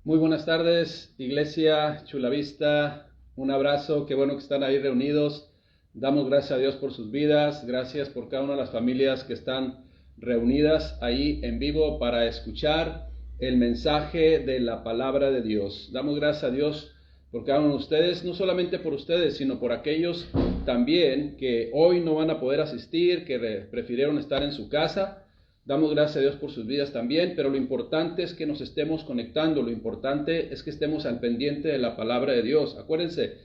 Muy buenas tardes, Iglesia Chulavista. Un abrazo, qué bueno que están ahí reunidos. Damos gracias a Dios por sus vidas, gracias por cada una de las familias que están reunidas ahí en vivo para escuchar el mensaje de la palabra de Dios. Damos gracias a Dios por cada uno de ustedes, no solamente por ustedes, sino por aquellos también que hoy no van a poder asistir, que prefirieron estar en su casa. Damos gracias a Dios por sus vidas también, pero lo importante es que nos estemos conectando, lo importante es que estemos al pendiente de la palabra de Dios. Acuérdense,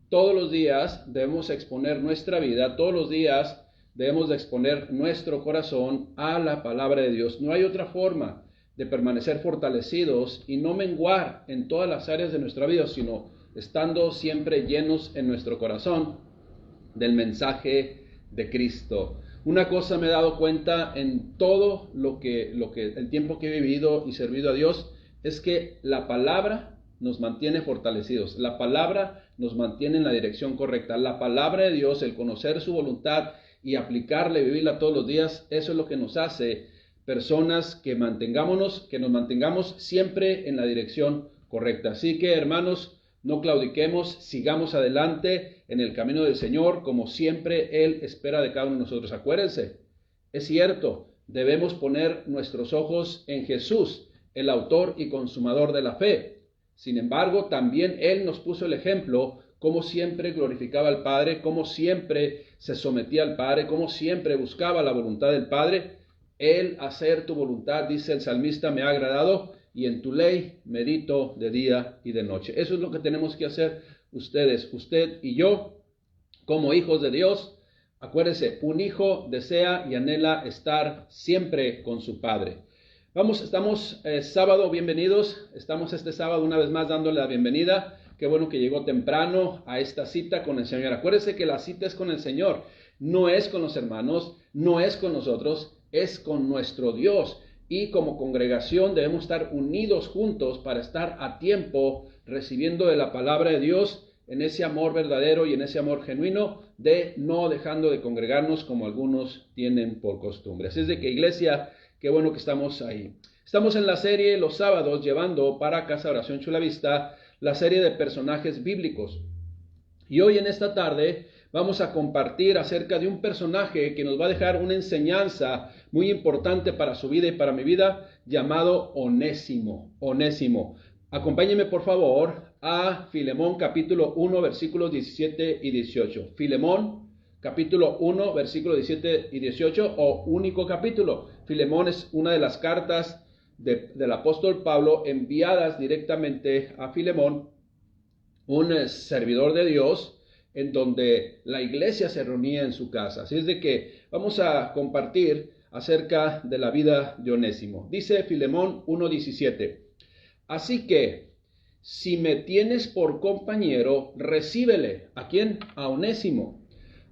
todos los días debemos exponer nuestra vida, todos los días debemos de exponer nuestro corazón a la palabra de Dios. No hay otra forma de permanecer fortalecidos y no menguar en todas las áreas de nuestra vida, sino estando siempre llenos en nuestro corazón del mensaje de Cristo. Una cosa me he dado cuenta en todo el tiempo que he vivido y servido a Dios, es que la palabra nos mantiene fortalecidos, la palabra nos mantiene en la dirección correcta, la palabra de Dios, el conocer su voluntad y aplicarla y vivirla todos los días, eso es lo que nos hace personas que nos mantengamos siempre en la dirección correcta. Así que, hermanos, no claudiquemos, sigamos adelante en el camino del Señor, como siempre Él espera de cada uno de nosotros. Acuérdense, es cierto, debemos poner nuestros ojos en Jesús, el autor y consumador de la fe. Sin embargo, también Él nos puso el ejemplo, cómo siempre glorificaba al Padre, cómo siempre se sometía al Padre, cómo siempre buscaba la voluntad del Padre. El hacer tu voluntad, dice el salmista, me ha agradado, y en tu ley medito de día y de noche. Eso es lo que tenemos que hacer ustedes, usted y yo, como hijos de Dios. Acuérdense, un hijo desea y anhela estar siempre con su padre. Estamos sábado, bienvenidos. Estamos este sábado una vez más dándole la bienvenida. Qué bueno que llegó temprano a esta cita con el Señor. Acuérdense que la cita es con el Señor. No es con los hermanos, no es con nosotros, es con nuestro Dios. Y como congregación debemos estar unidos juntos para estar a tiempo recibiendo de la palabra de Dios en ese amor verdadero y en ese amor genuino, de no dejando de congregarnos como algunos tienen por costumbre. Así es de que, iglesia, qué bueno que estamos ahí. Estamos en la serie los sábados llevando para Casa Oración Chulavista la serie de personajes bíblicos. Y hoy en esta tarde vamos a compartir acerca de un personaje que nos va a dejar una enseñanza muy importante para su vida y para mi vida, llamado Onésimo. Onésimo. Acompáñenme por favor a Filemón capítulo 1 versículos 17 y 18. Filemón capítulo 1 versículos 17 y 18, o único capítulo. Filemón es una de las cartas del apóstol Pablo enviadas directamente a Filemón, un servidor de Dios, en donde la iglesia se reunía en su casa. Así es de que vamos a compartir acerca de la vida de Onésimo. Dice Filemón 1:17, así que si me tienes por compañero, recíbele. ¿A quién? A Onésimo.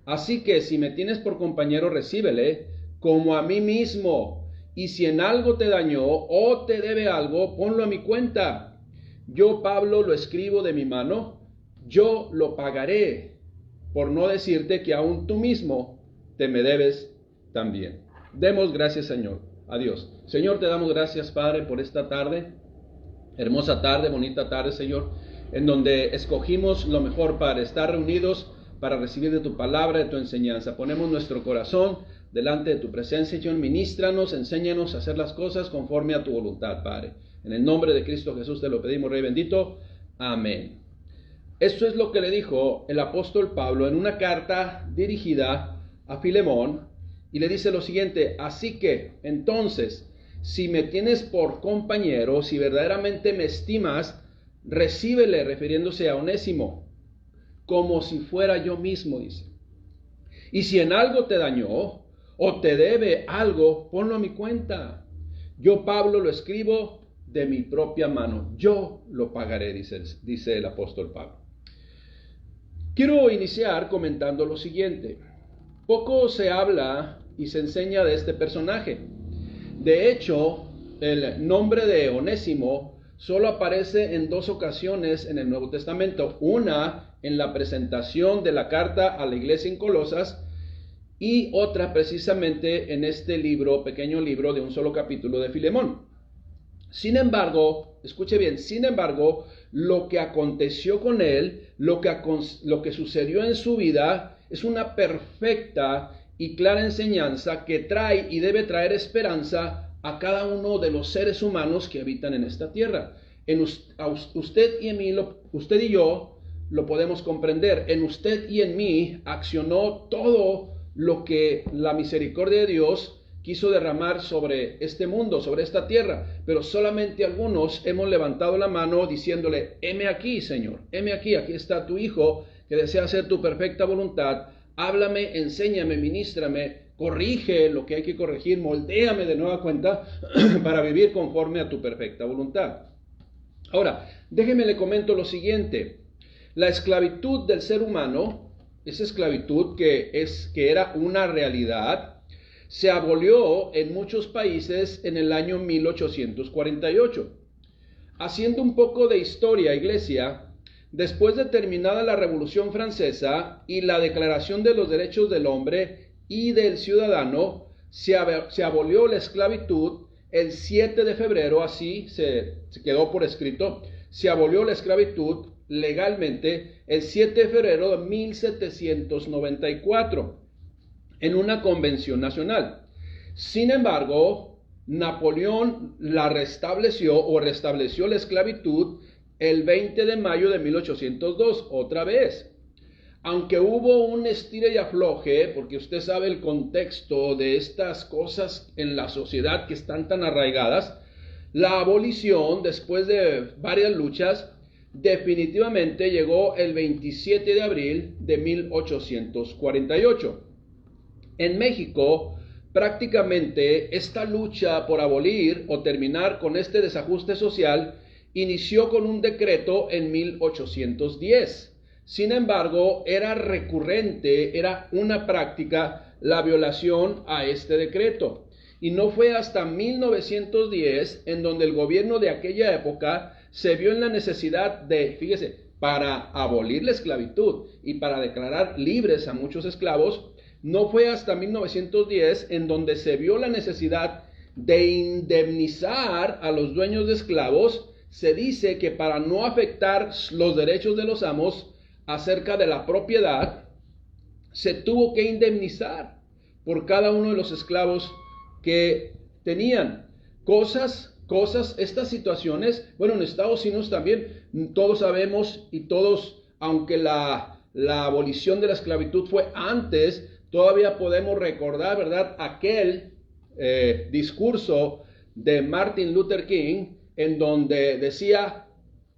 Así que si me tienes por compañero, recíbele como a mí mismo. Y si en algo te dañó o te debe algo, ponlo a mi cuenta. Yo, Pablo, lo escribo de mi mano, yo lo pagaré, por no decirte que aún tú mismo te me debes también. Demos gracias, Señor, a Dios. Señor, te damos gracias, Padre, por esta tarde, hermosa tarde, bonita tarde, Señor, en donde escogimos lo mejor para estar reunidos, para recibir de tu palabra, de tu enseñanza. Ponemos nuestro corazón delante de tu presencia, Señor. Ministranos, enséñanos a hacer las cosas conforme a tu voluntad, Padre. En el nombre de Cristo Jesús te lo pedimos, Rey bendito. Amén. Esto es lo que le dijo el apóstol Pablo en una carta dirigida a Filemón, y le dice lo siguiente: así que, entonces, si me tienes por compañero, si verdaderamente me estimas, recíbele, refiriéndose a Onésimo, como si fuera yo mismo, dice. Y si en algo te dañó o te debe algo, ponlo a mi cuenta. Yo, Pablo, lo escribo de mi propia mano. Yo lo pagaré, dice el apóstol Pablo. Quiero iniciar comentando lo siguiente. Poco se habla y se enseña de este personaje. De hecho, el nombre de Onésimo solo aparece en dos ocasiones en el Nuevo Testamento. Una en la presentación de la carta a la iglesia en Colosas, y otra precisamente en este libro, pequeño libro de un solo capítulo de Filemón. Sin embargo, escuche bien, sin embargo, lo que aconteció con él, lo que sucedió en su vida, es una perfecta y clara enseñanza que trae y debe traer esperanza a cada uno de los seres humanos que habitan en esta tierra. Usted y en mí, usted y yo lo podemos comprender. En usted y en mí accionó todo lo que la misericordia de Dios quiso derramar sobre este mundo, sobre esta tierra, pero solamente algunos hemos levantado la mano diciéndole: heme aquí, Señor, heme aquí está tu Hijo que desea hacer tu perfecta voluntad, háblame, enséñame, ministrame, corrige lo que hay que corregir, moldéame de nueva cuenta para vivir conforme a tu perfecta voluntad. Ahora, déjeme le comento lo siguiente: la esclavitud del ser humano, esa esclavitud que era una realidad, se abolió en muchos países en el año 1848. Haciendo un poco de historia, iglesia, después de terminada la Revolución Francesa y la Declaración de los Derechos del Hombre y del Ciudadano, se abolió la esclavitud el 7 de febrero, así se quedó por escrito, se abolió la esclavitud legalmente el 7 de febrero de 1794. En una convención nacional. Sin embargo, Napoleón la restableció la esclavitud el 20 de mayo de 1802, otra vez. Aunque hubo un estire y afloje, porque usted sabe el contexto de estas cosas en la sociedad que están tan arraigadas, la abolición, después de varias luchas, definitivamente llegó el 27 de abril de 1848. En México, prácticamente esta lucha por abolir o terminar con este desajuste social inició con un decreto en 1810. Sin embargo, era recurrente, era una práctica la violación a este decreto. Y no fue hasta 1910 en donde el gobierno de aquella época se vio en la necesidad de, fíjese, para abolir la esclavitud y para declarar libres a muchos esclavos. No fue hasta 1910 en donde se vio la necesidad de indemnizar a los dueños de esclavos. Se dice que para no afectar los derechos de los amos acerca de la propiedad, se tuvo que indemnizar por cada uno de los esclavos que tenían. Estas situaciones, bueno, en Estados Unidos también, todos sabemos y todos, aunque la abolición de la esclavitud fue antes, todavía podemos recordar, ¿verdad?, aquel discurso de Martin Luther King en donde decía: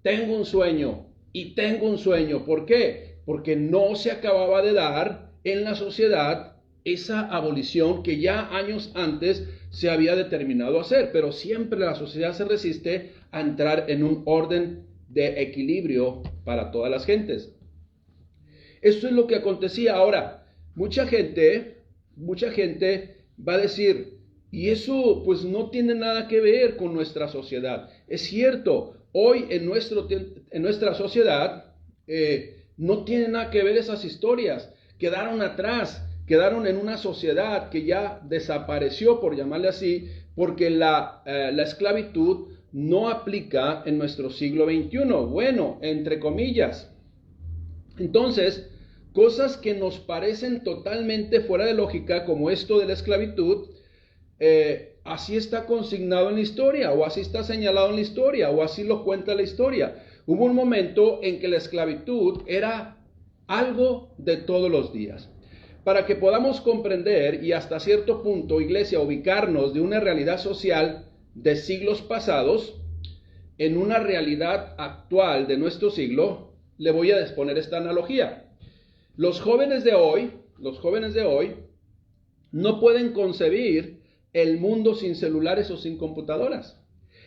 tengo un sueño y tengo un sueño. ¿Por qué? Porque no se acababa de dar en la sociedad esa abolición que ya años antes se había determinado hacer, pero siempre la sociedad se resiste a entrar en un orden de equilibrio para todas las gentes. Esto es lo que acontecía. Ahora, mucha gente va a decir: y eso pues no tiene nada que ver con nuestra sociedad. Es cierto, hoy en nuestra sociedad no tiene nada que ver esas historias. Quedaron atrás, quedaron en una sociedad que ya desapareció, por llamarle así, porque la esclavitud no aplica en nuestro siglo XXI. Bueno, entre comillas. Entonces, cosas que nos parecen totalmente fuera de lógica, como esto de la esclavitud, así está consignado en la historia, o así está señalado en la historia, o así lo cuenta la historia. Hubo un momento en que la esclavitud era algo de todos los días. Para que podamos comprender y hasta cierto punto, iglesia, ubicarnos de una realidad social de siglos pasados en una realidad actual de nuestro siglo, le voy a exponer esta analogía. Los jóvenes de hoy no pueden concebir el mundo sin celulares o sin computadoras.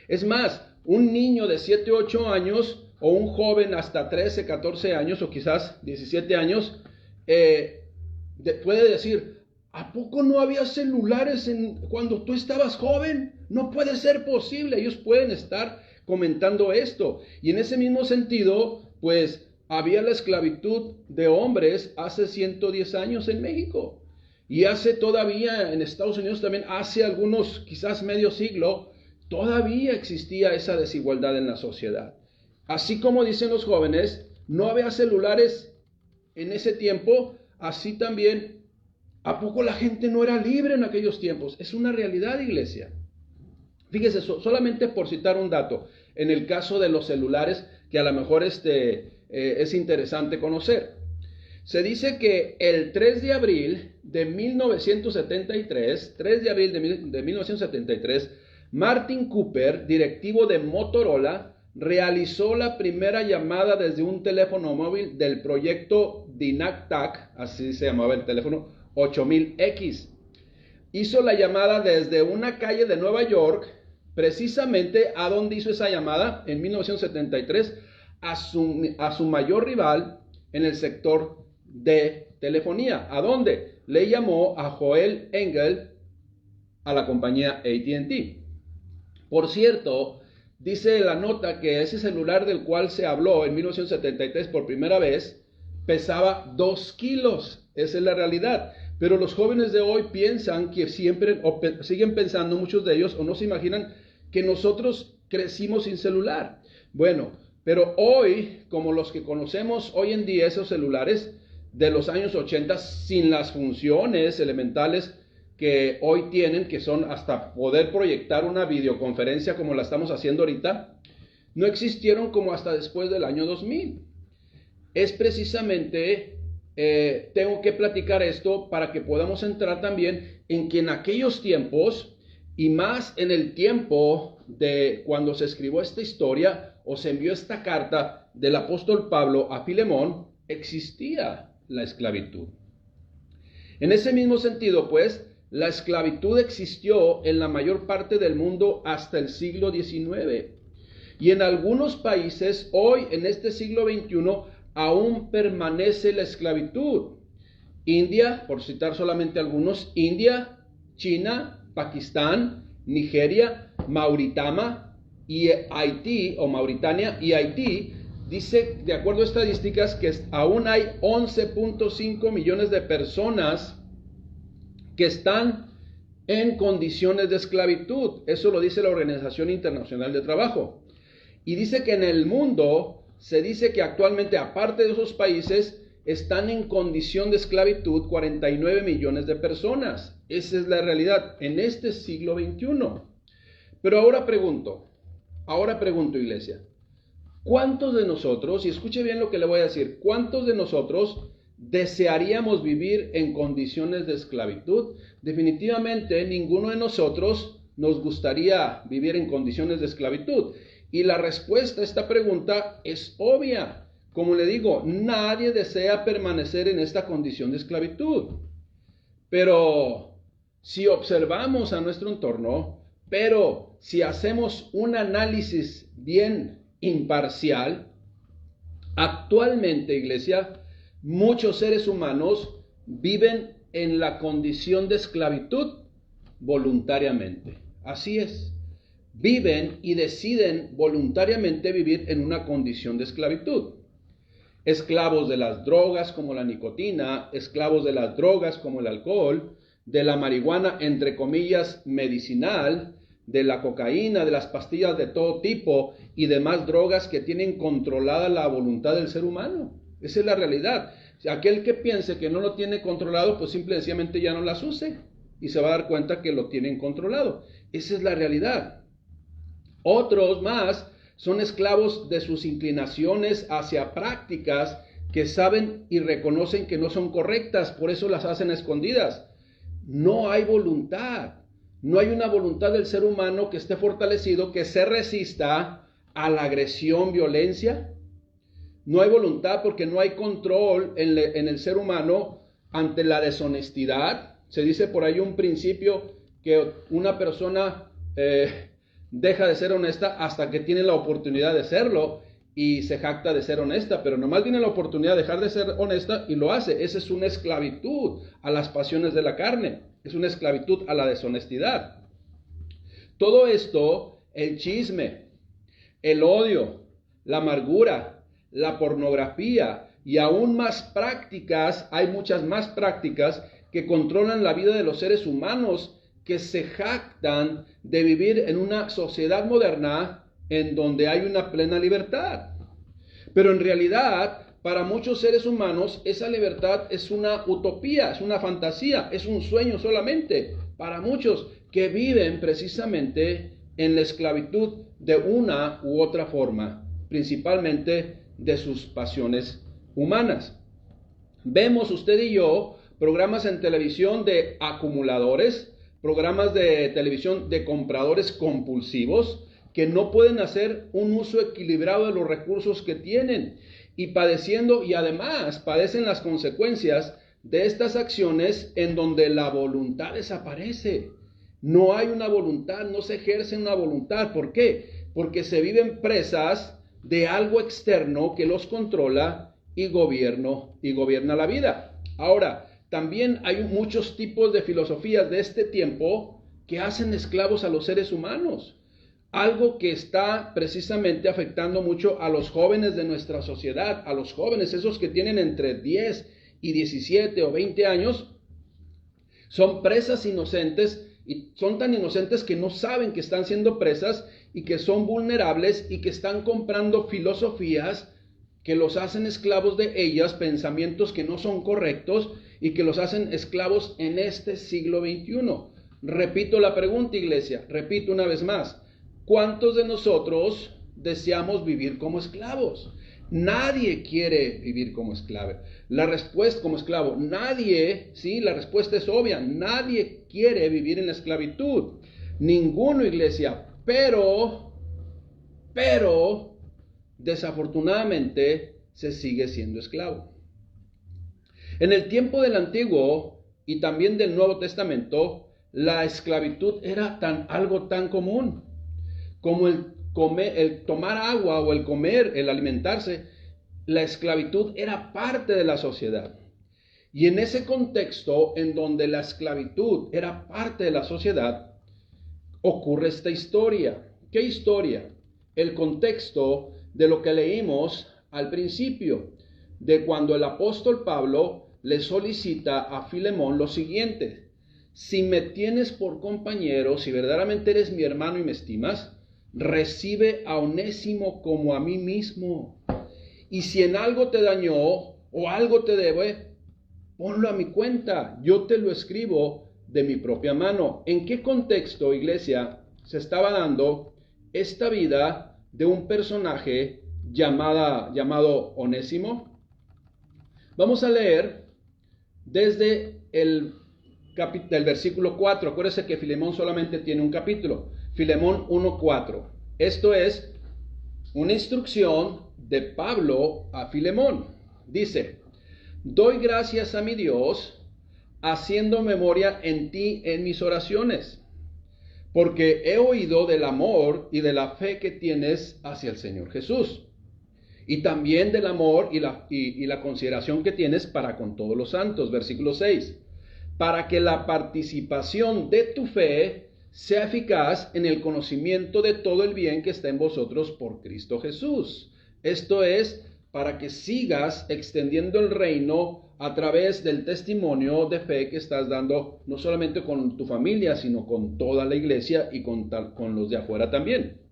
Es más, un niño de 7, 8 años o un joven hasta 13, 14 años o quizás 17 años puede decir: ¿a poco no había celulares cuando tú estabas joven? No puede ser posible. Ellos pueden estar comentando esto. Y en ese mismo sentido, pues había la esclavitud de hombres hace 110 años en México. Y hace todavía en Estados Unidos también, hace algunos, quizás medio siglo, todavía existía esa desigualdad en la sociedad. Así como dicen los jóvenes, no había celulares en ese tiempo, así también, ¿a poco la gente no era libre en aquellos tiempos? Es una realidad, iglesia. Fíjese, solamente por citar un dato, en el caso de los celulares, que a lo mejor es interesante conocer. Se dice que el 3 de abril de 1973, Martin Cooper, directivo de Motorola, realizó la primera llamada desde un teléfono móvil del proyecto DynacTAC, así se llamaba el teléfono, 8000X. Hizo la llamada desde una calle de Nueva York, precisamente a donde hizo esa llamada en 1973, a su mayor rival en el sector de telefonía. ¿A dónde? Le llamó a Joel Engel a la compañía AT&T. Por cierto, dice la nota que ese celular del cual se habló en 1973 por primera vez pesaba 2 kilos. Esa es la realidad. Pero los jóvenes de hoy piensan que siempre, o siguen pensando muchos de ellos, o no se imaginan que nosotros crecimos sin celular. Bueno, pero hoy, como los que conocemos hoy en día esos celulares de los años 80, sin las funciones elementales que hoy tienen, que son hasta poder proyectar una videoconferencia como la estamos haciendo ahorita, no existieron como hasta después del año 2000. Es precisamente, tengo que platicar esto para que podamos entrar también en que en aquellos tiempos, y más en el tiempo de cuando se escribió esta historia o se envió esta carta del apóstol Pablo a Filemón, existía la esclavitud. En ese mismo sentido, pues, la esclavitud existió en la mayor parte del mundo hasta el siglo XIX. Y en algunos países, hoy, en este siglo XXI, aún permanece la esclavitud. India, por citar solamente algunos, India, China, Pakistán, Nigeria, Mauritania y Haití, o Mauritania y Haití, dice, de acuerdo a estadísticas, que aún hay 11.5 millones de personas que están en condiciones de esclavitud. Eso lo dice la Organización Internacional de Trabajo. Y dice que en el mundo se dice que actualmente, aparte de esos países, están en condición de esclavitud 49 millones de personas. Esa es la realidad en este siglo XXI. Pero ahora pregunto, iglesia, ¿cuántos de nosotros, y escuche bien lo que le voy a decir, cuántos de nosotros desearíamos vivir en condiciones de esclavitud? Definitivamente ninguno de nosotros nos gustaría vivir en condiciones de esclavitud. Y la respuesta a esta pregunta es obvia. Como le digo, nadie desea permanecer en esta condición de esclavitud. Pero si observamos a nuestro entorno, si hacemos un análisis bien imparcial, actualmente, iglesia, muchos seres humanos viven en la condición de esclavitud voluntariamente. Así es. Viven y deciden voluntariamente vivir en una condición de esclavitud. Esclavos de las drogas como la nicotina, esclavos de las drogas como el alcohol, de la marihuana, entre comillas, medicinal, de la cocaína, de las pastillas de todo tipo y demás drogas que tienen controlada la voluntad del ser humano. Esa es la realidad. Aquel que piense que no lo tiene controlado, pues simple y sencillamente ya no las use y se va a dar cuenta que lo tienen controlado. Esa es la realidad. Otros más son esclavos de sus inclinaciones hacia prácticas que saben y reconocen que no son correctas, por eso las hacen a escondidas. No hay voluntad. No hay una voluntad del ser humano que esté fortalecido, que se resista a la agresión, violencia. No hay voluntad porque no hay control en el ser humano ante la deshonestidad. Se dice por ahí un principio que una persona deja de ser honesta hasta que tiene la oportunidad de serlo y se jacta de ser honesta, pero nomás tiene la oportunidad de dejar de ser honesta y lo hace. Esa es una esclavitud a las pasiones de la carne, es una esclavitud a la deshonestidad. Todo esto, el chisme, el odio, la amargura, la pornografía y aún más prácticas, hay muchas más prácticas que controlan la vida de los seres humanos que se jactan de vivir en una sociedad moderna en donde hay una plena libertad. Pero en realidad, para muchos seres humanos, esa libertad es una utopía, es una fantasía, es un sueño solamente. Para muchos que viven precisamente en la esclavitud de una u otra forma, principalmente de sus pasiones humanas. Vemos usted y yo programas en televisión de acumuladores, programas de televisión de compradores compulsivos que no pueden hacer un uso equilibrado de los recursos que tienen y padeciendo y además padecen las consecuencias de estas acciones en donde la voluntad desaparece. No hay una voluntad, no se ejerce una voluntad. ¿Por qué? Porque se viven presas de algo externo que los controla y gobierna la vida. Ahora, también hay muchos tipos de filosofías de este tiempo que hacen esclavos a los seres humanos. Algo que está precisamente afectando mucho a los jóvenes de nuestra sociedad, a los jóvenes, esos que tienen entre 10 y 17 o 20 años, son presas inocentes y son tan inocentes que no saben que están siendo presas y que son vulnerables y que están comprando filosofías que los hacen esclavos de ellas, pensamientos que no son correctos y que los hacen esclavos en este siglo XXI. Repito la pregunta, iglesia, repito una vez más. ¿Cuántos de nosotros deseamos vivir como esclavos? Nadie quiere vivir como esclavo. La respuesta la respuesta es obvia. Nadie quiere vivir en la esclavitud. Ninguno, iglesia. Pero, desafortunadamente, se sigue siendo esclavo. En el tiempo del Antiguo y también del Nuevo Testamento, la esclavitud era algo tan común como el tomar agua o el comer, el alimentarse. La esclavitud era parte de la sociedad. Y en ese contexto, en donde la esclavitud era parte de la sociedad, ocurre esta historia. ¿Qué historia? El contexto de lo que leímos al principio, de cuando el apóstol Pablo le solicita a Filemón lo siguiente: si me tienes por compañero, si verdaderamente eres mi hermano y me estimas, recibe a Onésimo como a mí mismo. Y si en algo te dañó o algo te debe, ponlo a mi cuenta. Yo te lo escribo de mi propia mano. ¿En qué contexto, iglesia, se estaba dando esta vida de un personaje llamado Onésimo? Vamos a leer desde el versículo 4. Acuérdense que Filemón solamente tiene un capítulo. Filemón 1:4. Esto es una instrucción de Pablo a Filemón. Dice: doy gracias a mi Dios, haciendo memoria en ti en mis oraciones, porque he oído del amor y de la fe que tienes hacia el Señor Jesús, y también del amor y la consideración que tienes para con todos los santos. Versículo 6. Para que la participación de tu fe sea eficaz en el conocimiento de todo el bien que está en vosotros por Cristo Jesús. Esto es, para que sigas extendiendo el reino a través del testimonio de fe que estás dando, no solamente con tu familia, sino con toda la iglesia y con los de afuera también.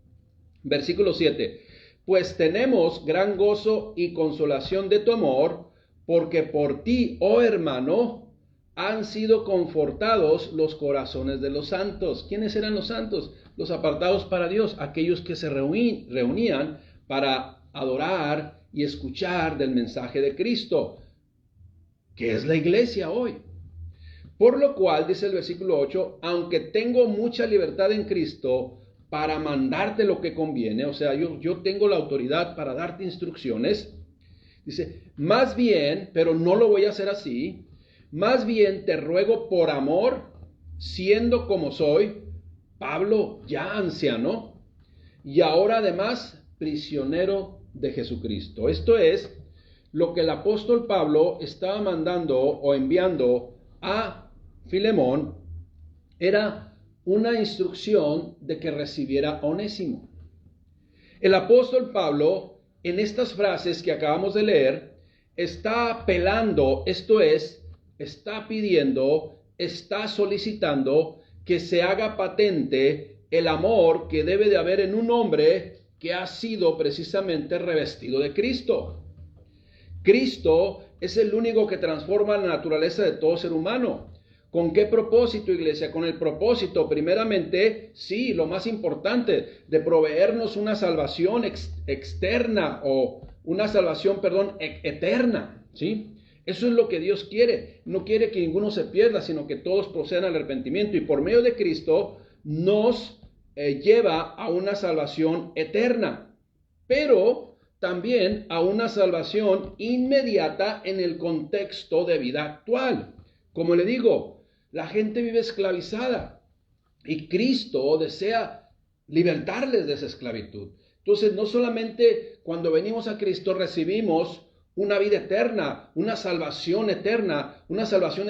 Versículo 7. Pues tenemos gran gozo y consolación de tu amor, porque por ti, oh hermano, han sido confortados los corazones de los santos. ¿Quiénes eran los santos? Los apartados para Dios, aquellos que se reunían para adorar y escuchar del mensaje de Cristo, que es la iglesia hoy. Por lo cual, dice el versículo 8, aunque tengo mucha libertad en Cristo para mandarte lo que conviene, o sea, yo tengo la autoridad para darte instrucciones, dice, más bien, pero no lo voy a hacer así, más bien te ruego por amor, siendo como soy, Pablo, ya anciano, y ahora además prisionero de Jesucristo. Esto es lo que el apóstol Pablo estaba mandando o enviando a Filemón, era una instrucción de que recibiera a Onésimo. El apóstol Pablo, en estas frases que acabamos de leer, está apelando, esto es, está pidiendo, está solicitando que se haga patente el amor que debe de haber en un hombre que ha sido precisamente revestido de Cristo. Cristo es el único que transforma la naturaleza de todo ser humano. ¿Con qué propósito, iglesia? Con el propósito, primeramente, sí, lo más importante, de proveernos una salvación externa o una salvación, eterna, ¿sí? Eso es lo que Dios quiere. No quiere que ninguno se pierda, sino que todos procedan al arrepentimiento. Y por medio de Cristo nos lleva a una salvación eterna, pero también a una salvación inmediata en el contexto de vida actual. Como le digo, la gente vive esclavizada y Cristo desea libertarles de esa esclavitud. Entonces, no solamente cuando venimos a Cristo recibimos una vida eterna, una salvación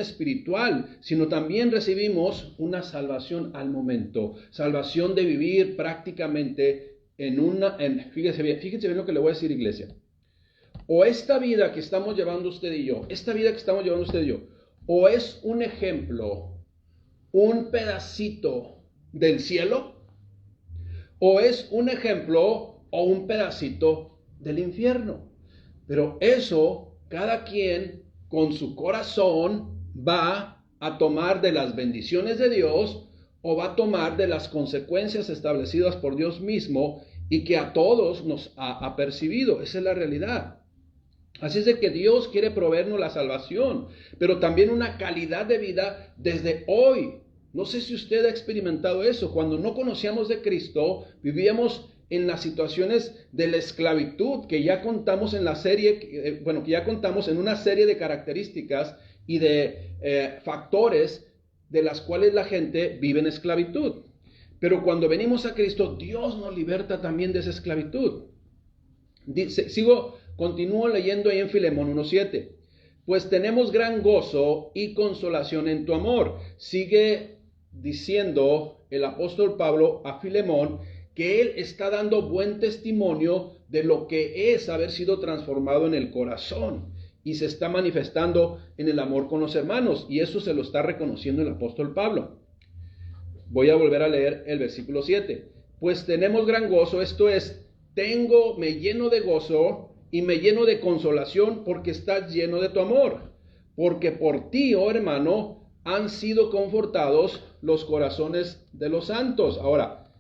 espiritual, sino también recibimos una salvación al momento, salvación de vivir prácticamente fíjense bien lo que le voy a decir, iglesia. O esta vida que estamos llevando usted y yo, o es un ejemplo, un pedacito del cielo, o es un ejemplo o un pedacito del infierno. Pero eso, cada quien con su corazón va a tomar de las bendiciones de Dios o va a tomar de las consecuencias establecidas por Dios mismo y que a todos nos ha apercibido. Esa es la realidad. Así es de que Dios quiere proveernos la salvación, pero también una calidad de vida desde hoy. No sé si usted ha experimentado eso. Cuando no conocíamos de Cristo, vivíamos en las situaciones de la esclavitud que ya contamos en la serie, que ya contamos en una serie de características y de factores de las cuales la gente vive en esclavitud. Pero cuando venimos a Cristo, Dios nos liberta también de esa esclavitud. Continúo leyendo ahí en Filemón 1:7. Pues tenemos gran gozo y consolación en tu amor. Sigue diciendo el apóstol Pablo a Filemón que él está dando buen testimonio de lo que es haber sido transformado en el corazón y se está manifestando en el amor con los hermanos, y eso se lo está reconociendo el apóstol Pablo. Voy a volver a leer el versículo 7. Pues tenemos gran gozo, esto es, me lleno de gozo y me lleno de consolación porque estás lleno de tu amor, porque por ti, oh hermano, han sido confortados los corazones de los santos. Ahora,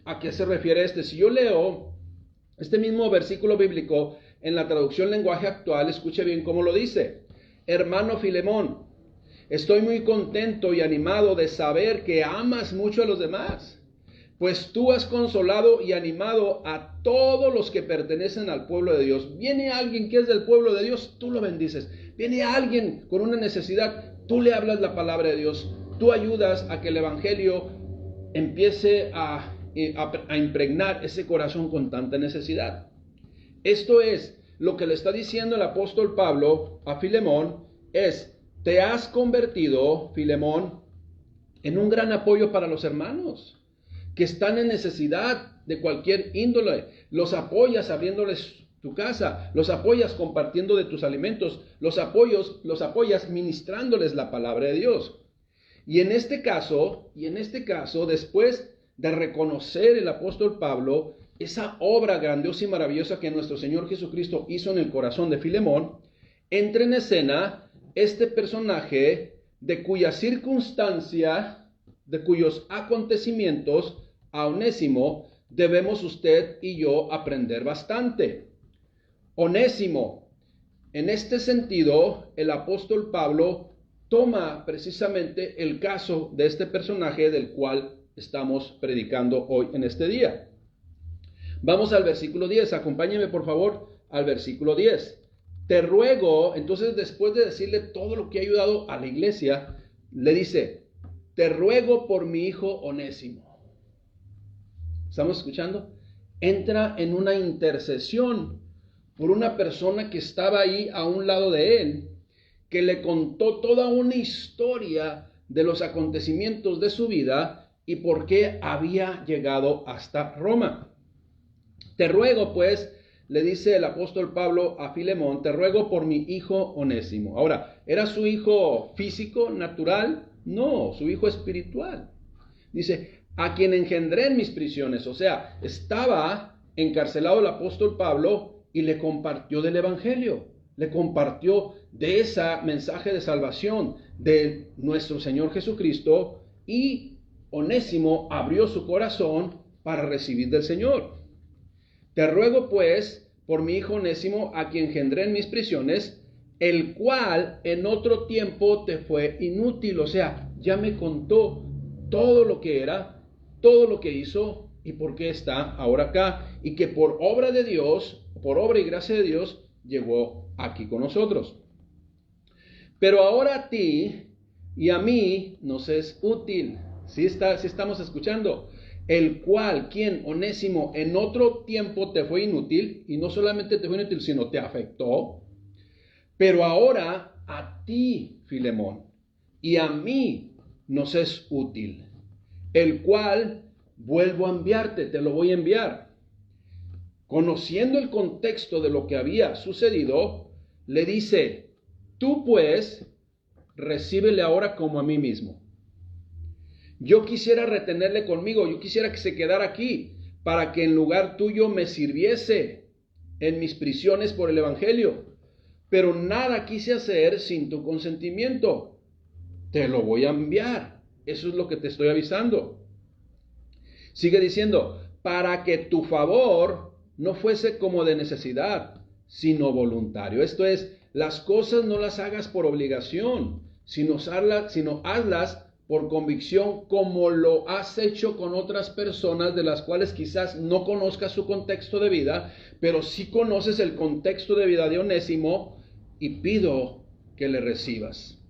¿a qué se refiere Si yo leo este mismo versículo bíblico en la traducción lenguaje actual, escuche bien cómo lo dice. Hermano Filemón, estoy muy contento y animado de saber que amas mucho a los demás, pues tú has consolado y animado a todos los que pertenecen al pueblo de Dios. Viene alguien que es del pueblo de Dios, tú lo bendices. Viene alguien con una necesidad, tú le hablas la palabra de Dios. Tú ayudas a que el evangelio empiece a impregnar ese corazón con tanta necesidad. Esto es lo que le está diciendo el apóstol Pablo a Filemón, te has convertido, Filemón, en un gran apoyo para los hermanos que están en necesidad de cualquier índole. Los apoyas abriéndoles tu casa, los apoyas compartiendo de tus alimentos, los apoyas ministrándoles la palabra de Dios. Y en este caso, después de reconocer el apóstol Pablo esa obra grandiosa y maravillosa que nuestro Señor Jesucristo hizo en el corazón de Filemón, entra en escena este personaje de cuya circunstancia, de cuyos acontecimientos, a Onésimo, debemos usted y yo aprender bastante. Onésimo, en este sentido, el apóstol Pablo toma precisamente el caso de este personaje del cual estamos predicando hoy en este día. Vamos al versículo 10, acompáñeme por favor al versículo 10. Te ruego, entonces después de decirle todo lo que ha ayudado a la iglesia, le dice, te ruego por mi hijo Onésimo. ¿Estamos escuchando? Entra en una intercesión por una persona que estaba ahí a un lado de él, que le contó toda una historia de los acontecimientos de su vida y por qué había llegado hasta Roma. Te ruego, pues, le dice el apóstol Pablo a Filemón, te ruego por mi hijo Onésimo. Ahora, ¿era su hijo físico, natural? No, su hijo espiritual. Dice, a quien engendré en mis prisiones. O sea, estaba encarcelado el apóstol Pablo y le compartió del evangelio. Le compartió de ese mensaje de salvación de nuestro Señor Jesucristo, y Onésimo abrió su corazón para recibir del Señor. Te ruego pues por mi hijo Onésimo, a quien engendré en mis prisiones, el cual en otro tiempo te fue inútil. O sea, ya me contó todo lo que era, todo lo que hizo y por qué está ahora acá, y que por obra de Dios, por obra y gracia de Dios, llegó aquí con nosotros. Pero ahora a ti y a mí nos es útil. ¿Sí estamos escuchando? El cual, quien, Onésimo, en otro tiempo te fue inútil, y no solamente te fue inútil, sino te afectó. Pero ahora a ti, Filemón, y a mí nos es útil, el cual vuelvo a enviarte, te lo voy a enviar. Conociendo el contexto de lo que había sucedido, le dice, tú pues, recíbele ahora como a mí mismo. Yo quisiera retenerle conmigo, yo quisiera que se quedara aquí, para que en lugar tuyo me sirviese en mis prisiones por el evangelio. Pero nada quise hacer sin tu consentimiento. Te lo voy a enviar. Eso es lo que te estoy avisando. Sigue diciendo, para que tu favor no fuese como de necesidad, sino voluntario. Esto es, las cosas no las hagas por obligación, sino hazlas por convicción, como lo has hecho con otras personas de las cuales quizás no conozcas su contexto de vida, pero sí conoces el contexto de vida de Onésimo, y pido que le recibas.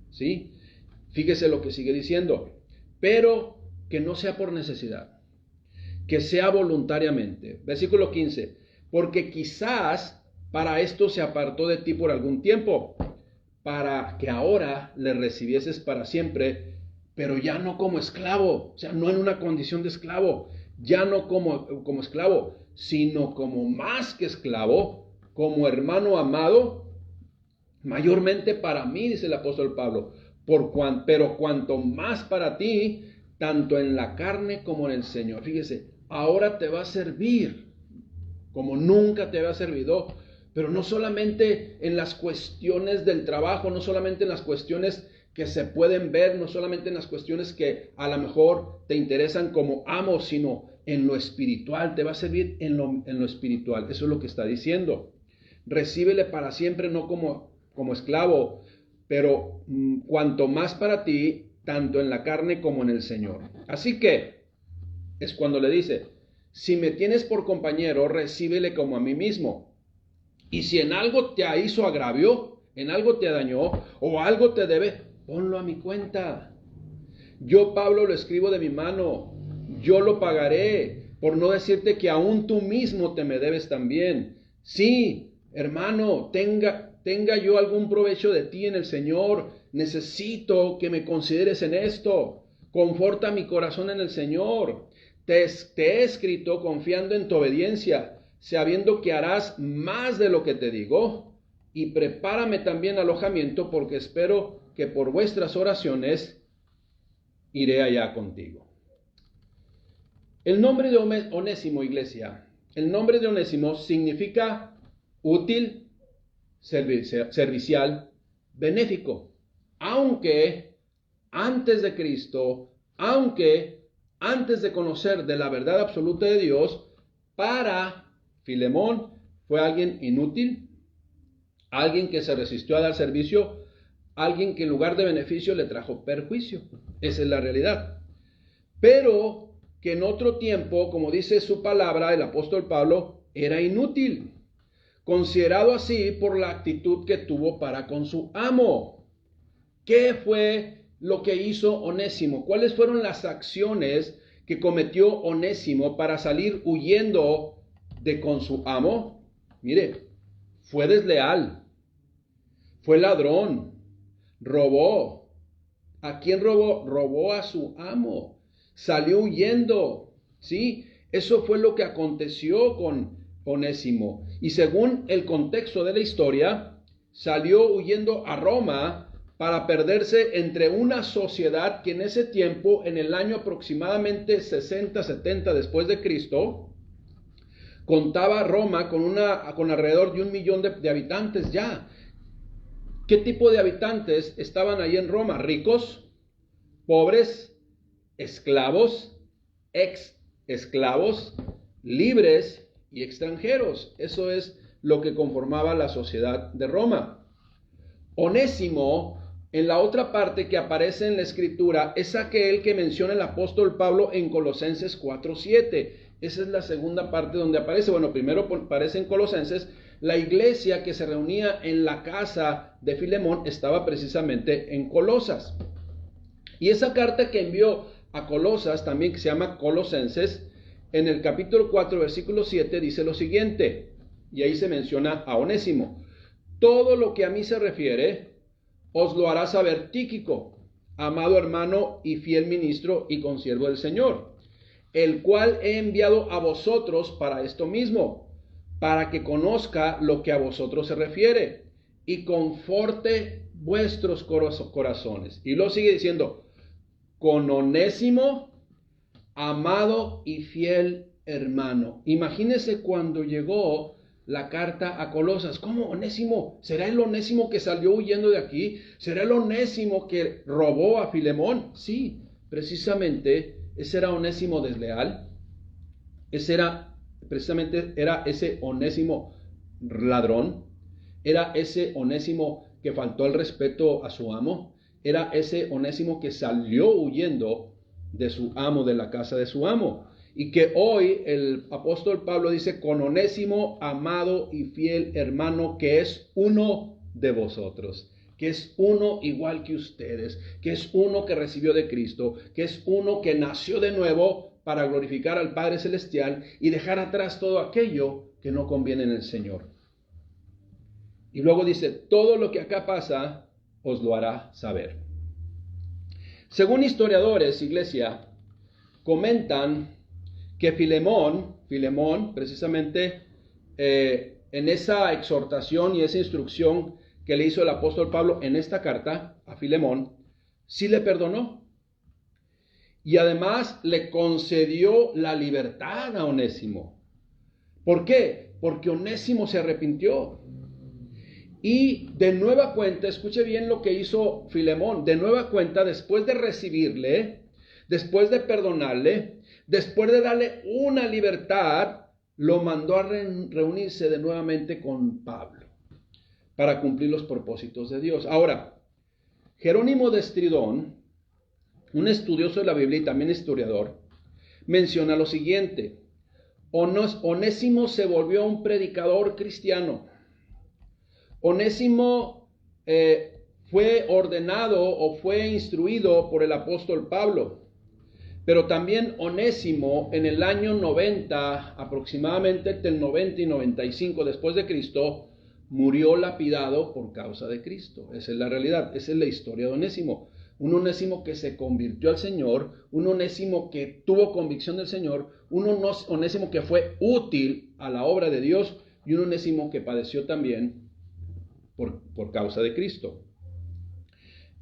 ¿Sí? Fíjese lo que sigue diciendo, pero que no sea por necesidad, que sea voluntariamente. Versículo 15, porque quizás para esto se apartó de ti por algún tiempo, para que ahora le recibieses para siempre, pero ya no como esclavo, o sea, no en una condición de esclavo, ya no como esclavo, sino como más que esclavo, como hermano amado, mayormente para mí, dice el apóstol Pablo, pero cuanto más para ti, tanto en la carne como en el Señor. Fíjese, ahora te va a servir como nunca te había servido, pero no solamente en las cuestiones del trabajo, no solamente en las cuestiones que se pueden ver, no solamente en las cuestiones que a lo mejor te interesan como amo, sino en lo espiritual. Te va a servir en lo espiritual. Eso es lo que está diciendo. Recíbele para siempre, no como esclavo, pero cuanto más para ti, tanto en la carne como en el Señor. Así que es cuando le dice, si me tienes por compañero, recíbele como a mí mismo. Y si en algo te hizo agravio, en algo te dañó o algo te debe, ponlo a mi cuenta. Yo, Pablo, lo escribo de mi mano, yo lo pagaré, por no decirte que aún tú mismo te me debes también. Sí, hermano, tenga yo algún provecho de ti en el Señor, necesito que me consideres en esto. Conforta mi corazón en el Señor. Te he escrito confiando en tu obediencia, sabiendo que harás más de lo que te digo, y prepárame también alojamiento, porque espero que por vuestras oraciones iré allá contigo. El nombre de Onésimo, iglesia, el nombre de Onésimo significa útil, servicial, benéfico. Aunque antes de Cristo, antes de conocer de la verdad absoluta de Dios, para Filemón fue alguien inútil, alguien que se resistió a dar servicio, alguien que en lugar de beneficio le trajo perjuicio. Esa es la realidad. Pero que en otro tiempo, como dice su palabra, el apóstol Pablo, era inútil, considerado así por la actitud que tuvo para con su amo. ¿Qué fue lo que hizo Onésimo? ¿Cuáles fueron las acciones que cometió Onésimo para salir huyendo con su amo? Mire, fue desleal, fue ladrón, robó. ¿A quién robó? Robó a su amo, salió huyendo, ¿sí? Eso fue lo que aconteció con Onésimo. Y según el contexto de la historia, salió huyendo a Roma para perderse entre una sociedad que en ese tiempo, en el año aproximadamente 60-70 después de Cristo, contaba Roma con alrededor de 1 millón de habitantes ya. ¿Qué tipo de habitantes estaban ahí en Roma? Ricos, pobres, esclavos, ex esclavos, libres y extranjeros. Eso es lo que conformaba la sociedad de Roma. Onésimo, en la otra parte que aparece en la escritura, es aquel que menciona el apóstol Pablo en Colosenses 4:7. Esa es la segunda parte donde aparece. Bueno, primero aparece en Colosenses. La iglesia que se reunía en la casa de Filemón estaba precisamente en Colosas. Y esa carta que envió a Colosas, también que se llama Colosenses, en el capítulo 4, versículo 7, dice lo siguiente, y ahí se menciona a Onésimo. Todo lo que a mí se refiere, os lo hará saber Tíquico, amado hermano y fiel ministro y consiervo del Señor, el cual he enviado a vosotros para esto mismo, para que conozca lo que a vosotros se refiere y conforte vuestros corazones. Y lo sigue diciendo, con Onésimo, amado y fiel hermano. Imagínese cuando llegó la carta a Colosas. ¿Cómo Onésimo? ¿Será el Onésimo que salió huyendo de aquí? ¿Será el Onésimo que robó a Filemón? Sí, precisamente ese era Onésimo desleal. Era ese Onésimo ladrón. Era ese Onésimo que faltó al respeto a su amo. Era ese Onésimo que salió huyendo de su amo, de la casa de su amo. Y que hoy el apóstol Pablo dice, con Onésimo, amado y fiel hermano, que es uno de vosotros, que es uno igual que ustedes, que es uno que recibió de Cristo, que es uno que nació de nuevo para glorificar al Padre Celestial y dejar atrás todo aquello que no conviene en el Señor. Y luego dice, todo lo que acá pasa, os lo hará saber. Según historiadores, iglesia, comentan que Filemón, precisamente en esa exhortación y esa instrucción que le hizo el apóstol Pablo en esta carta a Filemón, sí le perdonó. Y además le concedió la libertad a Onésimo. ¿Por qué? Porque Onésimo se arrepintió. Y de nueva cuenta, escuche bien lo que hizo Filemón, de nueva cuenta, después de recibirle, después de perdonarle, después de darle una libertad, lo mandó a reunirse de nuevamente con Pablo para cumplir los propósitos de Dios. Ahora, Jerónimo de Estridón, un estudioso de la Biblia y también historiador, menciona lo siguiente: Onésimo se volvió un predicador cristiano. Onésimo fue ordenado o fue instruido por el apóstol Pablo. Pero también Onésimo en el año 90, aproximadamente entre el 90 y 95 después de Cristo, murió lapidado por causa de Cristo. Esa es la realidad, esa es la historia de Onésimo. Un Onésimo que se convirtió al Señor, un Onésimo que tuvo convicción del Señor, un Onésimo que fue útil a la obra de Dios y un Onésimo que padeció también por causa de Cristo.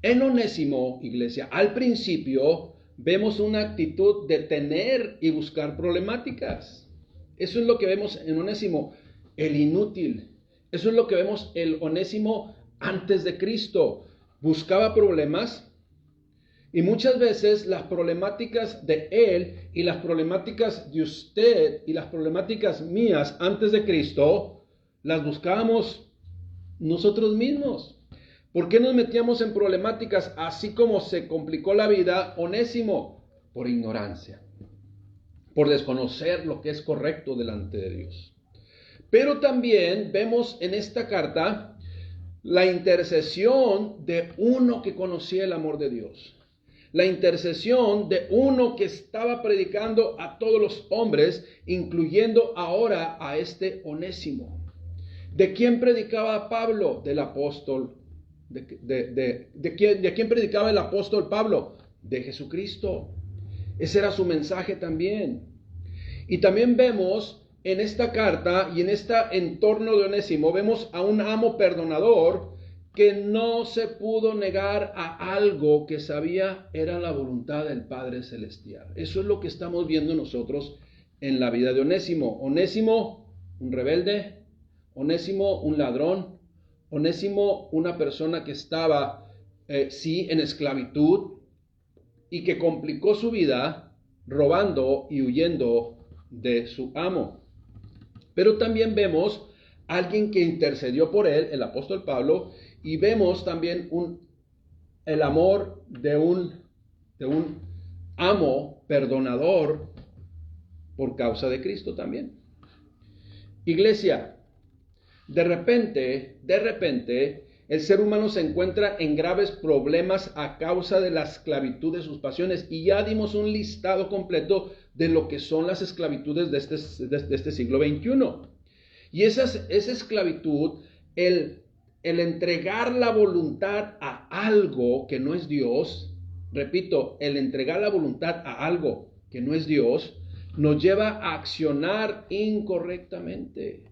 En Onésimo, iglesia, al principio vemos una actitud de tener y buscar problemáticas. Eso es lo que vemos en Onésimo, el inútil. Eso es lo que vemos el Onésimo antes de Cristo. Buscaba problemas y muchas veces las problemáticas de él y las problemáticas de usted y las problemáticas mías antes de Cristo las buscábamos nosotros mismos. ¿Por qué nos metíamos en problemáticas así como se complicó la vida Onésimo? Por ignorancia, por desconocer lo que es correcto delante de Dios. Pero también vemos en esta carta la intercesión de uno que conocía el amor de Dios. La intercesión de uno que estaba predicando a todos los hombres, incluyendo ahora a este Onésimo. ¿De quién predicaba Pablo? Del apóstol. ¿De quién predicaba el apóstol Pablo? De Jesucristo. Ese era su mensaje también. Y también vemos en esta carta y en este entorno de Onésimo, vemos a un amo perdonador que no se pudo negar a algo que sabía era la voluntad del Padre Celestial. Eso es lo que estamos viendo nosotros en la vida de Onésimo. Onésimo, un rebelde. Onésimo, un ladrón. Onésimo, una persona que estaba, sí, en esclavitud y que complicó su vida robando y huyendo de su amo. Pero también vemos a alguien que intercedió por él, el apóstol Pablo, y vemos también el amor de un amo perdonador por causa de Cristo también. Iglesia, de repente, el ser humano se encuentra en graves problemas a causa de la esclavitud de sus pasiones. Y ya dimos un listado completo de lo que son las esclavitudes de este siglo XXI. Y esa esclavitud, el entregar la voluntad a algo que no es Dios, repito, el entregar la voluntad a algo que no es Dios, nos lleva a accionar incorrectamente.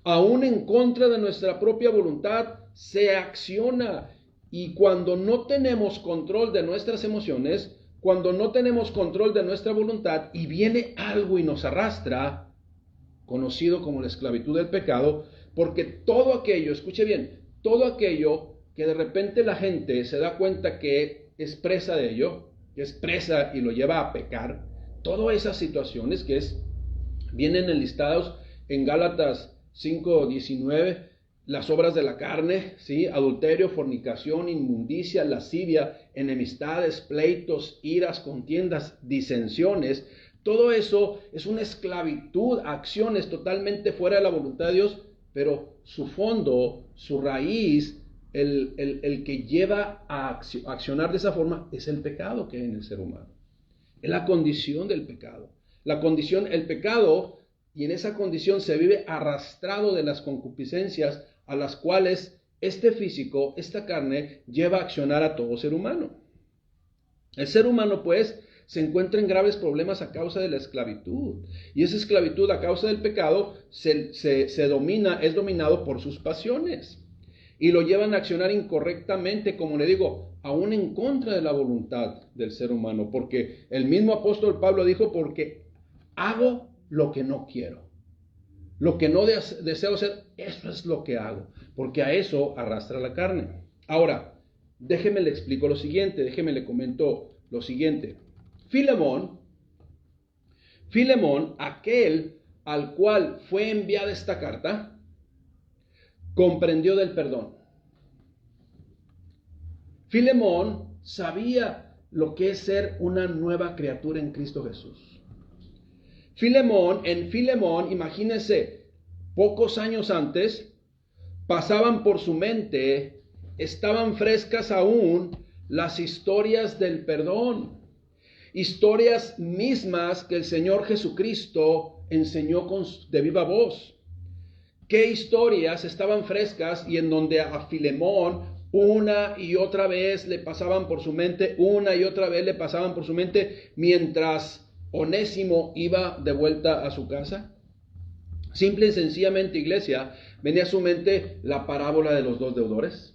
Aún en contra de nuestra propia voluntad, se acciona. Y cuando no tenemos control de nuestras emociones, cuando no tenemos control de nuestra voluntad y viene algo y nos arrastra, conocido como la esclavitud del pecado, porque todo aquello, escuche bien, todo aquello que de repente la gente se da cuenta que es presa de ello, que es presa y lo lleva a pecar, todas esas situaciones vienen enlistados en Gálatas 5:19, las obras de la carne, ¿sí? Adulterio, fornicación, inmundicia, lascivia, enemistades, pleitos, iras, contiendas, disensiones. Todo eso es una esclavitud, acciones totalmente fuera de la voluntad de Dios, pero su fondo, su raíz, el que lleva a accionar de esa forma es el pecado que hay en el ser humano. Es la condición del pecado. El pecado, y en esa condición se vive arrastrado de las concupiscencias a las cuales este físico, esta carne, lleva a accionar a todo ser humano. El ser humano, pues, se encuentra en graves problemas a causa de la esclavitud. Y esa esclavitud a causa del pecado es dominado por sus pasiones. Y lo llevan a accionar incorrectamente, como le digo, aún en contra de la voluntad del ser humano. Porque el mismo apóstol Pablo dijo, porque hago lo que no quiero. Lo que no deseo hacer, eso es lo que hago. Porque a eso arrastra la carne. Ahora, déjeme le explico lo siguiente, déjeme le comento lo siguiente. Filemón, aquel al cual fue enviada esta carta, comprendió del perdón. Filemón sabía lo que es ser una nueva criatura en Cristo Jesús. En Filemón, imagínense, pocos años antes, pasaban por su mente, estaban frescas aún las historias del perdón. Historias mismas que el Señor Jesucristo enseñó de viva voz. ¿Qué historias estaban frescas y en donde a Filemón una y otra vez le pasaban por su mente, mientras Onésimo iba de vuelta a su casa? Simple y sencillamente, iglesia, venía a su mente la parábola de los dos deudores.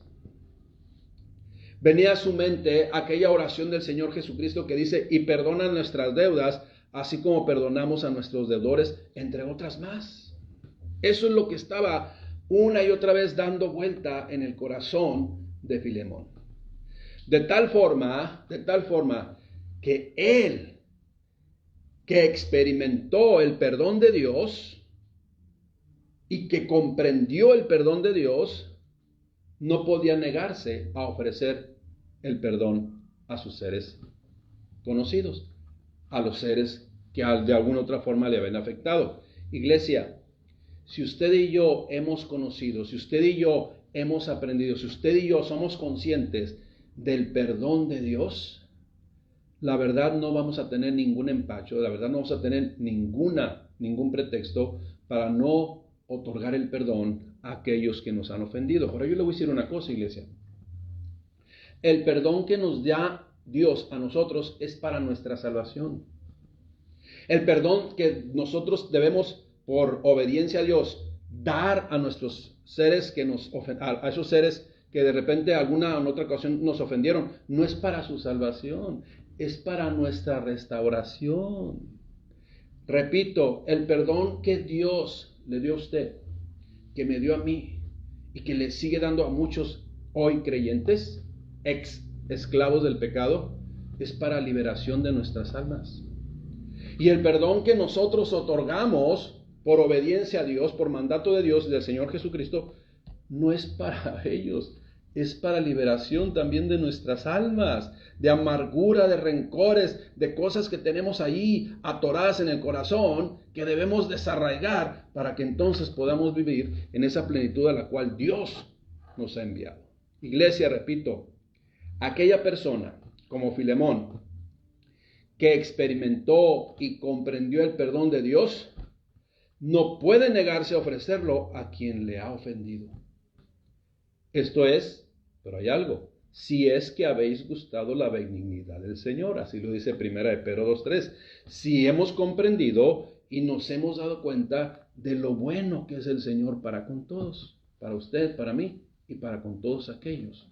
Venía a su mente aquella oración del Señor Jesucristo que dice, y perdona nuestras deudas, así como perdonamos a nuestros deudores, entre otras más. Eso es lo que estaba una y otra vez dando vuelta en el corazón de Filemón. De tal forma que él, que experimentó el perdón de Dios y que comprendió el perdón de Dios, no podía negarse a ofrecer el perdón a sus seres conocidos, a los seres que de alguna otra forma le habían afectado. Iglesia, si usted y yo hemos conocido, si usted y yo hemos aprendido, si usted y yo somos conscientes del perdón de Dios, la verdad no vamos a tener ningún empacho, la verdad no vamos a tener ningún pretexto para no otorgar el perdón a aquellos que nos han ofendido. Ahora yo le voy a decir una cosa, iglesia. El perdón que nos da Dios a nosotros es para nuestra salvación. El perdón que nosotros debemos, por obediencia a Dios, dar a nuestros seres que nos a esos seres que de repente alguna o en otra ocasión nos ofendieron, no es para su salvación, es para nuestra restauración. Repito, el perdón que Dios le dio a usted, que me dio a mí y que le sigue dando a muchos hoy creyentes, ex esclavos del pecado, es para liberación de nuestras almas. Y el perdón que nosotros otorgamos por obediencia a Dios, por mandato de Dios y del Señor Jesucristo, no es para ellos, es para liberación también de nuestras almas, de amargura, de rencores, de cosas que tenemos ahí atoradas en el corazón, que debemos desarraigar para que entonces podamos vivir en esa plenitud a la cual Dios nos ha enviado. Iglesia, repito, aquella persona como Filemón que experimentó y comprendió el perdón de Dios, no puede negarse a ofrecerlo a quien le ha ofendido. Esto es, pero hay algo, si es que habéis gustado la benignidad del Señor, así lo dice 1 de Pedro 2:3, si hemos comprendido y nos hemos dado cuenta de lo bueno que es el Señor para con todos, para usted, para mí y para con todos aquellos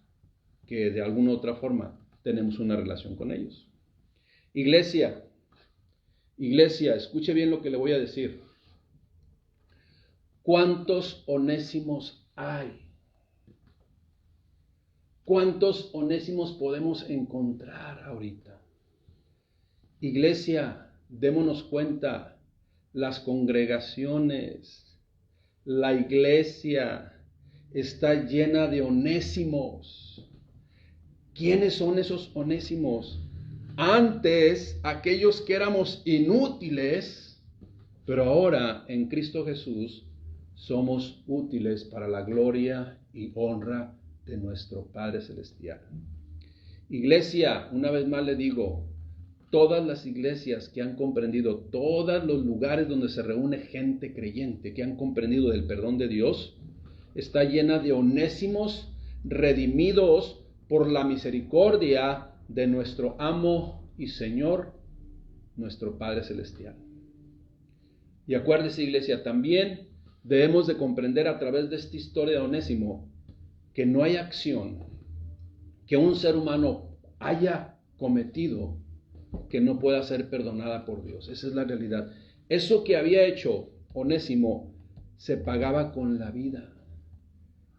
que de alguna u otra forma tenemos una relación con ellos. Iglesia, escuche bien lo que le voy a decir. ¿Cuántos onésimos hay? ¿Cuántos onésimos podemos encontrar ahorita? Iglesia, démonos cuenta, las congregaciones, la iglesia está llena de onésimos. ¿Quiénes son esos onésimos? Antes, aquellos que éramos inútiles, pero ahora en Cristo Jesús somos útiles para la gloria y honra de nuestro Padre Celestial. Iglesia, una vez más le digo, todas las iglesias que han comprendido, todos los lugares donde se reúne gente creyente, que han comprendido del perdón de Dios, está llena de onésimos redimidos por la misericordia de nuestro amo y Señor, nuestro Padre Celestial. Y acuérdese, iglesia, también debemos de comprender a través de esta historia de Onésimo que no hay acción que un ser humano haya cometido que no pueda ser perdonada por Dios. Esa es la realidad. Eso que había hecho Onésimo se pagaba con la vida.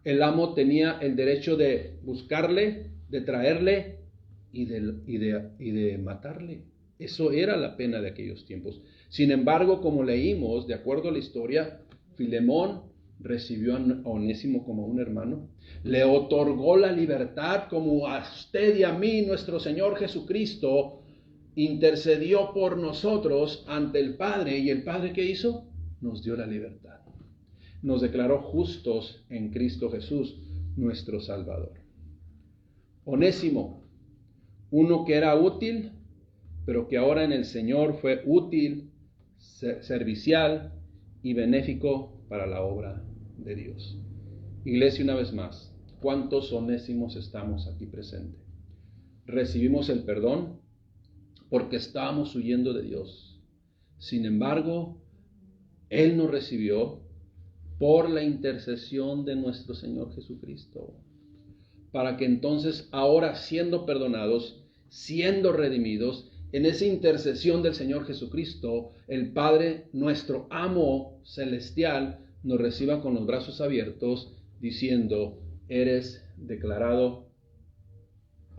El amo tenía el derecho de buscarle, de traerle y de matarle. Eso era la pena de aquellos tiempos. Sin embargo, como leímos, de acuerdo a la historia, Filemón recibió a Onésimo como un hermano, le otorgó la libertad como a usted y a mí, nuestro Señor Jesucristo intercedió por nosotros ante el Padre. ¿Y el Padre qué hizo? Nos dio la libertad. Nos declaró justos en Cristo Jesús, nuestro Salvador. Onésimo, uno que era útil, pero que ahora en el Señor fue útil, servicial y benéfico para la obra de Dios. Iglesia, una vez más, ¿cuántos onésimos estamos aquí presentes? Recibimos el perdón porque estábamos huyendo de Dios. Sin embargo, Él nos recibió por la intercesión de nuestro Señor Jesucristo, para que entonces, ahora siendo perdonados, siendo redimidos, en esa intercesión del Señor Jesucristo, el Padre, nuestro amo celestial, nos reciba con los brazos abiertos, diciendo, eres declarado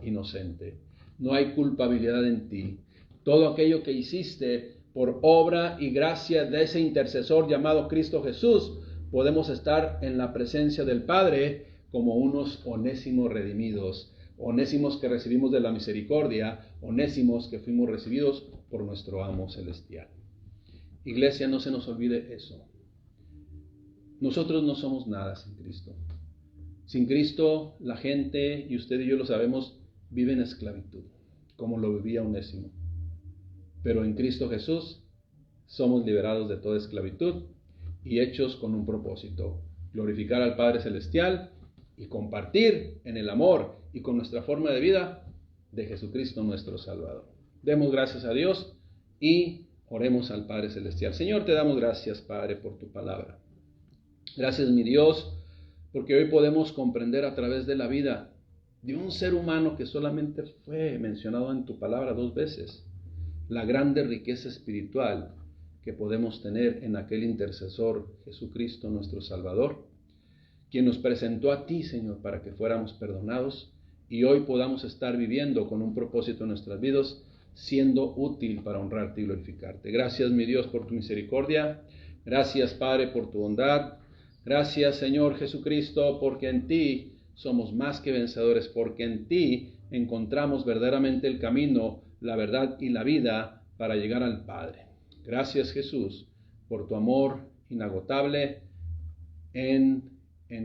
inocente. No hay culpabilidad en ti. Todo aquello que hiciste por obra y gracia de ese intercesor llamado Cristo Jesús, podemos estar en la presencia del Padre como unos onésimos redimidos, onésimos que recibimos de la misericordia, onésimos que fuimos recibidos por nuestro amo celestial. Iglesia, no se nos olvide eso. Nosotros no somos nada sin Cristo. Sin Cristo, la gente, y usted y yo lo sabemos, vive en esclavitud, como lo vivía Onésimo. Pero en Cristo Jesús somos liberados de toda esclavitud y hechos con un propósito: glorificar al Padre Celestial y compartir en el amor y con nuestra forma de vida de Jesucristo nuestro Salvador. Demos gracias a Dios y oremos al Padre Celestial. Señor, te damos gracias, Padre, por tu palabra. Gracias, mi Dios, porque hoy podemos comprender a través de la vida de un ser humano que solamente fue mencionado en tu palabra 2 veces, la grande riqueza espiritual que podemos tener en aquel intercesor Jesucristo nuestro Salvador, quien nos presentó a ti, Señor, para que fuéramos perdonados y hoy podamos estar viviendo con un propósito en nuestras vidas, siendo útil para honrarte y glorificarte. Gracias, mi Dios, por tu misericordia. Gracias, Padre, por tu bondad. Gracias, Señor Jesucristo, porque en ti somos más que vencedores, porque en ti encontramos verdaderamente el camino, la verdad y la vida para llegar al Padre. Gracias, Jesús, por tu amor inagotable en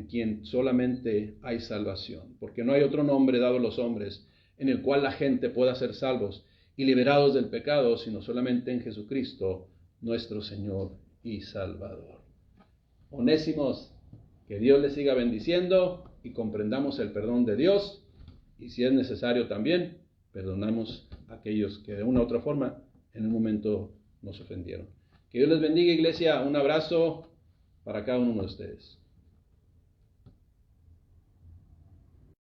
quien solamente hay salvación, porque no hay otro nombre dado a los hombres en el cual la gente pueda ser salvos y liberados del pecado, sino solamente en Jesucristo, nuestro Señor y Salvador. Onésimos, que Dios les siga bendiciendo y comprendamos el perdón de Dios, y si es necesario también, perdonamos a aquellos que de una u otra forma en un momento nos ofendieron. Que Dios les bendiga, iglesia. Un abrazo para cada uno de ustedes.